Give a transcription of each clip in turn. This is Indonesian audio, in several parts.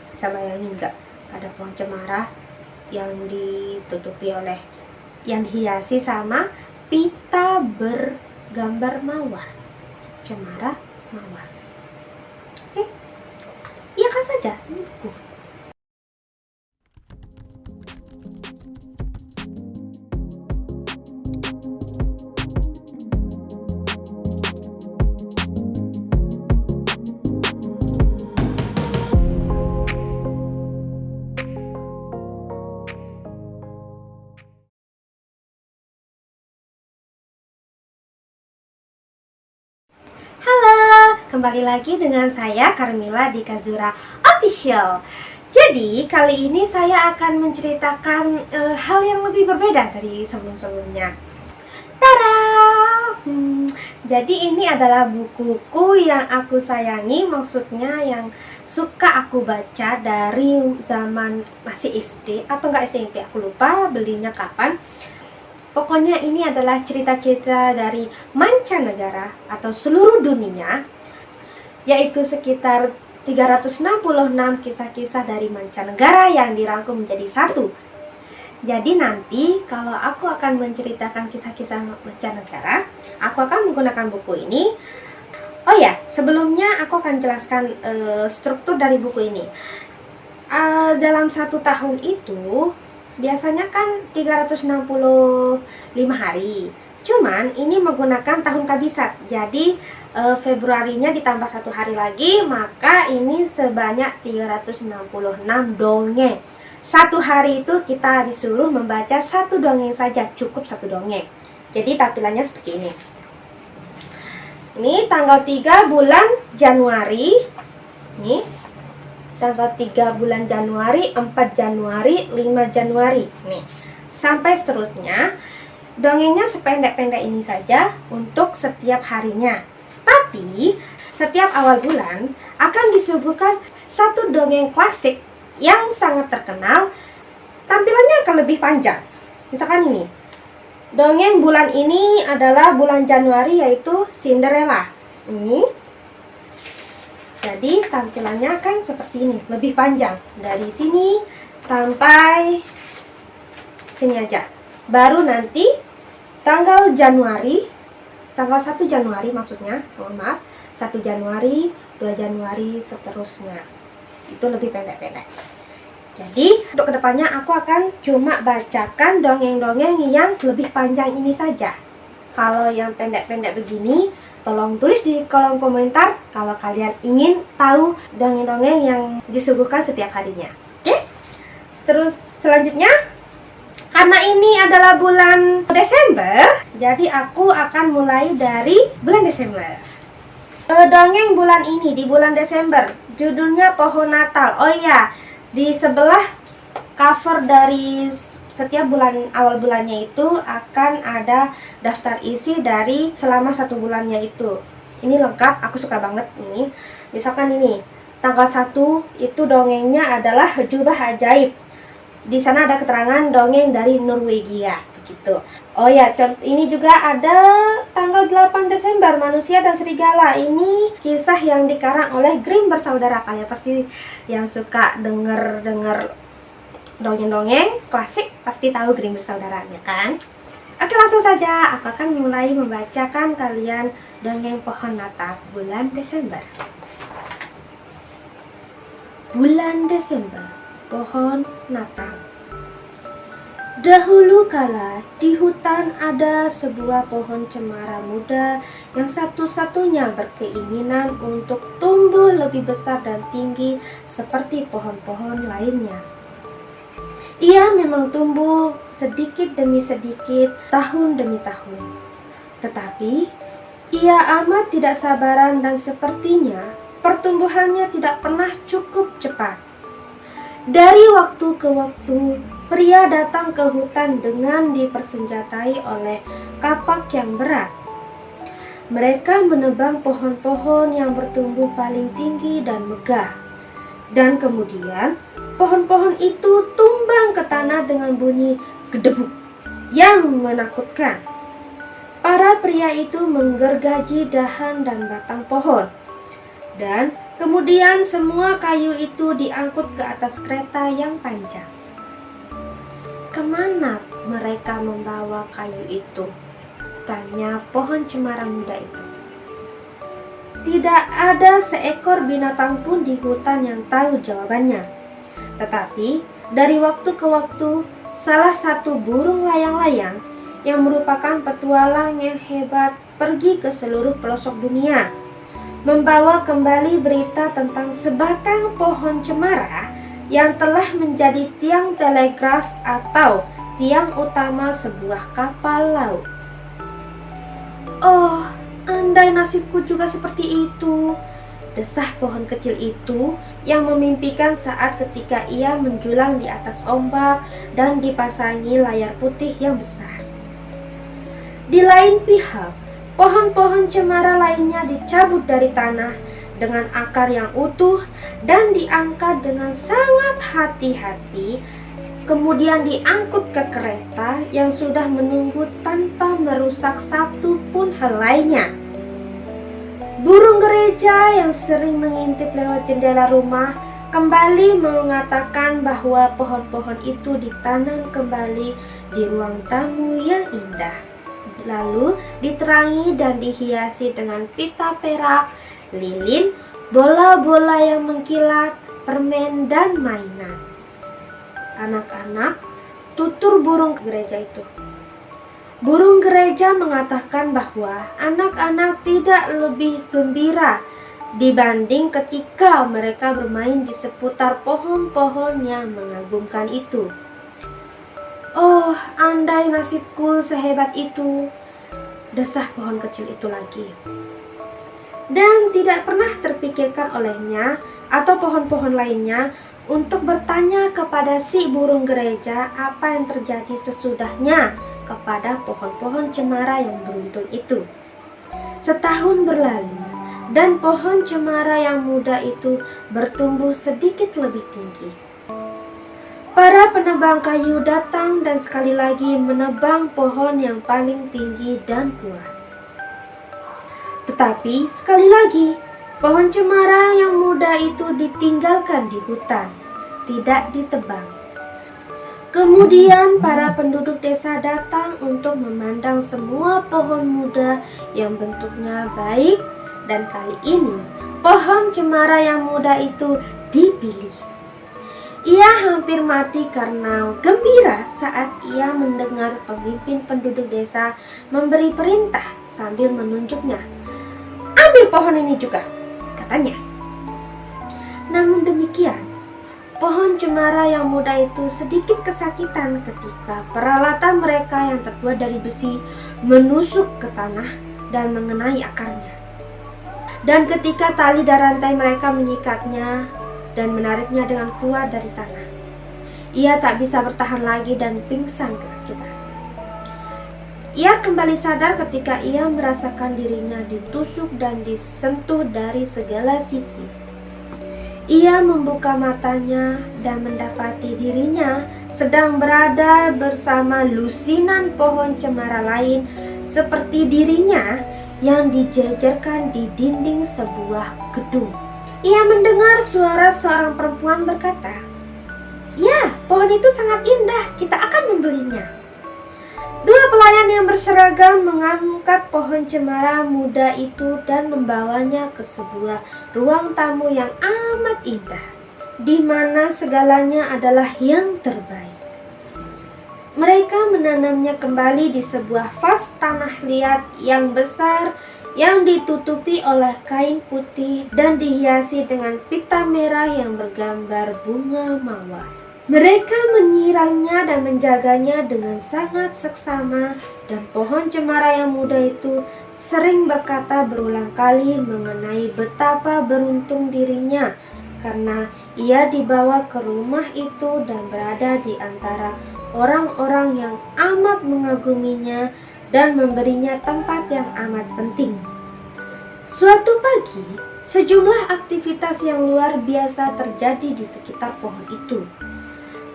Bisa bayangin nggak? Ada pohon cemara yang yang dihiasi sama pita bergambar mawar. Cemara mawar. Oke, iya kan saja. Ini buku. Halo, kembali lagi dengan saya Carmila di Kazura Official. Jadi kali ini saya akan menceritakan hal yang lebih berbeda dari sebelum-sebelumnya. Tada! Jadi ini adalah bukuku yang aku sayangi, maksudnya yang suka aku baca dari zaman masih SD atau enggak SMP, aku lupa belinya kapan. Pokoknya ini adalah cerita-cerita dari mancanegara atau seluruh dunia, yaitu sekitar 366 kisah-kisah dari mancanegara yang dirangkum menjadi satu. Jadi nanti kalau aku akan menceritakan kisah-kisah mancanegara, aku akan menggunakan buku ini. Oh ya, sebelumnya aku akan jelaskan struktur dari buku ini. Dalam satu tahun itu biasanya kan 365 hari. Cuman ini menggunakan tahun kabisat. Jadi Februarinya ditambah satu hari lagi, maka ini sebanyak 366 dongeng. Satu hari itu kita disuruh membaca satu dongeng saja, cukup satu dongeng. Jadi tampilannya seperti ini. Ini tanggal 3 bulan Januari. Nih, tanggal 3 bulan Januari, 4 Januari, 5 Januari. Nih, sampai seterusnya. Dongengnya sependek-pendek ini saja untuk setiap harinya. Tapi, setiap awal bulan akan disuguhkan satu dongeng klasik yang sangat terkenal. Tampilannya akan lebih panjang. Misalkan ini. Dongeng bulan ini adalah bulan Januari, yaitu Cinderella. Ini. Jadi tampilannya akan seperti ini, lebih panjang. Dari sini sampai sini aja. Baru nanti tanggal Januari, tanggal 1 Januari maksudnya, mohon maaf, 1 Januari, 2 Januari, seterusnya. Itu lebih pendek-pendek. Jadi untuk kedepannya aku akan cuma bacakan dongeng-dongeng yang lebih panjang ini saja. Kalau yang pendek-pendek begini, tolong tulis di kolom komentar kalau kalian ingin tahu dongeng-dongeng yang disuguhkan setiap harinya. Oke? Terus selanjutnya, karena ini adalah bulan Desember, jadi aku akan mulai dari bulan Desember. Dongeng bulan ini di bulan Desember, judulnya Pohon Natal. Oh iya, di sebelah cover dari setiap bulan awal bulannya itu akan ada daftar isi dari selama satu bulannya itu. Ini lengkap, aku suka banget ini. Misalkan ini, tanggal 1 itu dongengnya adalah Jubah Ajaib. Di sana ada keterangan dongeng dari Norwegia, begitu. Oh ya, ini juga ada tanggal 8 Desember, Manusia dan Serigala. Ini kisah yang dikarang oleh Grimm bersaudara. Kalian pasti yang suka denger dongeng-dongeng klasik pasti tahu Grimm bersaudara, ya kan? Oke, langsung saja aku akan mulai membacakan kalian dongeng Pohon Natal bulan Desember. Bulan Desember, Pohon Natal. Dahulu kala di hutan ada sebuah pohon cemara muda yang satu-satunya berkeinginan untuk tumbuh lebih besar dan tinggi seperti pohon-pohon lainnya. Ia memang tumbuh sedikit demi sedikit, tahun demi tahun. Tetapi ia amat tidak sabaran dan sepertinya pertumbuhannya tidak pernah cukup cepat. Dari waktu ke waktu, pria datang ke hutan dengan dipersenjatai oleh kapak yang berat. Mereka menebang pohon-pohon yang bertumbuh paling tinggi dan megah. Dan kemudian, pohon-pohon itu tumbang ke tanah dengan bunyi gedebuk yang menakutkan. Para pria itu menggergaji dahan dan batang pohon. Dan Kemudian semua kayu itu diangkut ke atas kereta yang panjang. "Kemana mereka membawa kayu itu?" tanya pohon cemara muda itu. Tidak ada seekor binatang pun di hutan yang tahu jawabannya. Tetapi dari waktu ke waktu, salah satu burung layang-layang yang merupakan petualang yang hebat pergi ke seluruh pelosok dunia, membawa kembali berita tentang sebatang pohon cemara yang telah menjadi tiang telegraf atau tiang utama sebuah kapal laut. "Oh, andai nasibku juga seperti itu," desah pohon kecil itu yang memimpikan saat ketika ia menjulang di atas ombak dan dipasangi layar putih yang besar. Di lain pihak, pohon-pohon cemara lainnya dicabut dari tanah dengan akar yang utuh dan diangkat dengan sangat hati-hati, kemudian diangkut ke kereta yang sudah menunggu tanpa merusak satu pun helainya. Burung gereja yang sering mengintip lewat jendela rumah kembali mengatakan bahwa pohon-pohon itu ditanam kembali di ruang tamu yang indah, lalu diterangi dan dihiasi dengan pita perak, lilin, bola-bola yang mengkilat, permen, dan mainan. "Anak-anak," tutur burung gereja itu. Burung gereja mengatakan bahwa anak-anak tidak lebih gembira dibanding ketika mereka bermain di seputar pohon-pohon yang mengagumkan itu. "Oh, andai nasibku sehebat itu," desah pohon kecil itu lagi. Dan tidak pernah terpikirkan olehnya atau pohon-pohon lainnya untuk bertanya kepada si burung gereja apa yang terjadi sesudahnya kepada pohon-pohon cemara yang beruntung itu. Setahun berlalu dan pohon cemara yang muda itu bertumbuh sedikit lebih tinggi. Para penebang kayu datang dan sekali lagi menebang pohon yang paling tinggi dan kuat. Tetapi sekali lagi, pohon cemara yang muda itu ditinggalkan di hutan, tidak ditebang. Kemudian para penduduk desa datang untuk memandang semua pohon muda yang bentuknya baik, dan kali ini pohon cemara yang muda itu dipilih. Ia hampir mati karena gembira saat ia mendengar pemimpin penduduk desa memberi perintah sambil menunjuknya. "Ambil pohon ini juga," katanya. Namun demikian, pohon cemara yang muda itu sedikit kesakitan ketika peralatan mereka yang terbuat dari besi menusuk ke tanah dan mengenai akarnya. Dan ketika tali dan rantai mereka menyikatnya dan menariknya dengan kuat dari tanah, ia tak bisa bertahan lagi dan pingsan kesakitan. Ia kembali sadar ketika ia merasakan dirinya ditusuk dan disentuh dari segala sisi. Ia membuka matanya dan mendapati dirinya sedang berada bersama lusinan pohon cemara lain seperti dirinya yang dijejerkan di dinding sebuah gedung. Ia mendengar suara seorang perempuan berkata, "Ya, pohon itu sangat indah, kita akan membelinya." Dua pelayan yang berseragam mengangkat pohon cemara muda itu dan membawanya ke sebuah ruang tamu yang amat indah, di mana segalanya adalah yang terbaik. Mereka menanamnya kembali di sebuah vas tanah liat yang besar yang ditutupi oleh kain putih dan dihiasi dengan pita merah yang bergambar bunga mawar. Mereka menyiramnya dan menjaganya dengan sangat seksama, dan pohon cemara yang muda itu sering berkata berulang kali mengenai betapa beruntung dirinya karena ia dibawa ke rumah itu dan berada di antara orang-orang yang amat mengaguminya dan memberinya tempat yang amat penting. Suatu pagi, sejumlah aktivitas yang luar biasa terjadi di sekitar pohon itu.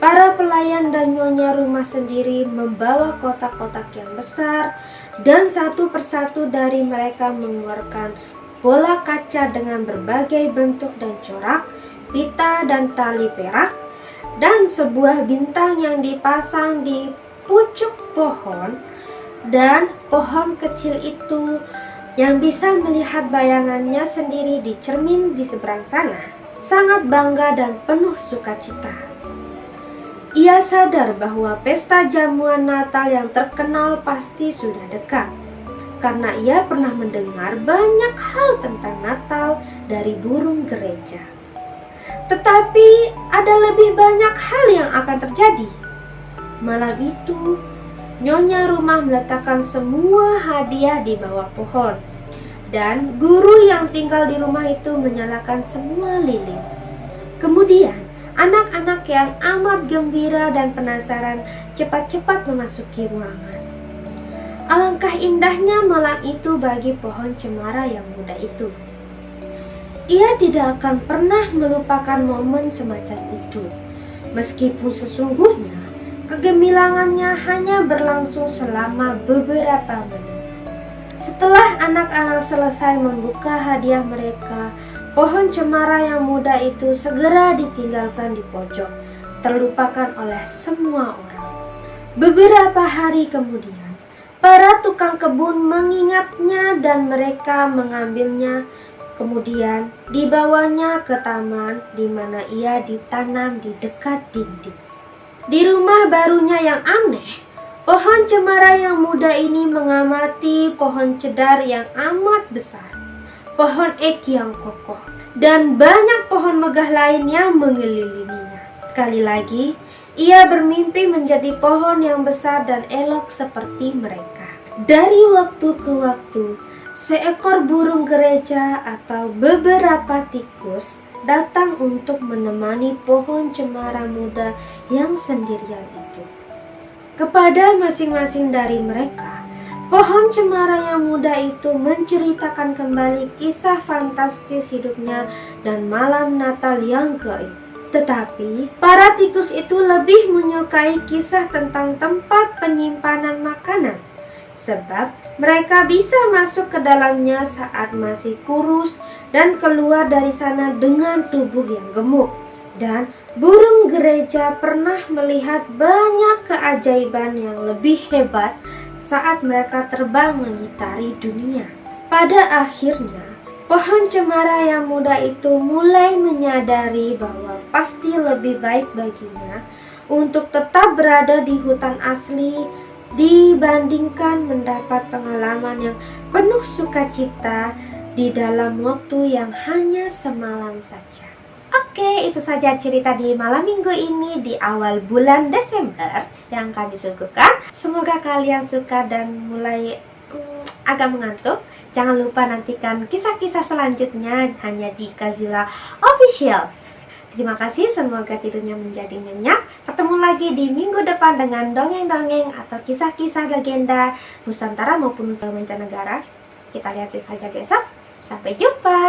Para pelayan dan nyonya rumah sendiri membawa kotak-kotak yang besar, dan satu persatu dari mereka mengeluarkan bola kaca dengan berbagai bentuk dan corak, pita dan tali perak, dan sebuah bintang yang dipasang di pucuk pohon. Dan pohon kecil itu yang bisa melihat bayangannya sendiri di cermin di seberang sana, sangat bangga dan penuh sukacita. Ia sadar bahwa pesta jamuan Natal yang terkenal pasti sudah dekat, karena ia pernah mendengar banyak hal tentang Natal dari burung gereja. Tetapi ada lebih banyak hal yang akan terjadi. Malam itu, nyonya rumah meletakkan semua hadiah di bawah pohon, dan guru yang tinggal di rumah itu menyalakan semua lilin. Kemudian, anak-anak yang amat gembira dan penasaran cepat-cepat memasuki ruangan. Alangkah indahnya malam itu bagi pohon cemara yang muda itu. Ia tidak akan pernah melupakan momen semacam itu, meskipun sesungguhnya kegemilangannya hanya berlangsung selama beberapa menit. Setelah anak-anak selesai membuka hadiah mereka, pohon cemara yang muda itu segera ditinggalkan di pojok, terlupakan oleh semua orang. Beberapa hari kemudian, para tukang kebun mengingatnya dan mereka mengambilnya, kemudian dibawanya ke taman di mana ia ditanam di dekat dinding. Di rumah barunya yang aneh, pohon cemara yang muda ini mengamati pohon cedar yang amat besar, pohon ek yang kokoh, dan banyak pohon megah lain yang mengelilinginya. Sekali lagi, ia bermimpi menjadi pohon yang besar dan elok seperti mereka. Dari waktu ke waktu, seekor burung gereja atau beberapa tikus datang untuk menemani pohon cemara muda yang sendirian itu. Kepada masing-masing dari mereka, pohon cemara yang muda itu menceritakan kembali kisah fantastis hidupnya dan malam Natal yang gaib. Tetapi, para tikus itu lebih menyukai kisah tentang tempat penyimpanan makanan, sebab mereka bisa masuk ke dalamnya saat masih kurus dan keluar dari sana dengan tubuh yang gemuk. Dan burung gereja pernah melihat banyak keajaiban yang lebih hebat saat mereka terbang mengitari dunia. Pada akhirnya, pohon cemara yang muda itu mulai menyadari bahwa pasti lebih baik baginya untuk tetap berada di hutan asli dibandingkan mendapat pengalaman yang penuh sukacita di dalam waktu yang hanya semalam saja. Oke, itu saja cerita di malam minggu ini di awal bulan Desember yang kami suguhkan. Semoga kalian suka dan mulai agak mengantuk. Jangan lupa nantikan kisah-kisah selanjutnya hanya di Kazura Official. Terima kasih, semoga tidurnya menjadi nyenyak. Ketemu lagi di minggu depan dengan dongeng-dongeng atau kisah-kisah legenda Nusantara maupun mancanegara. Kita lihat saja besok. Sampai jumpa.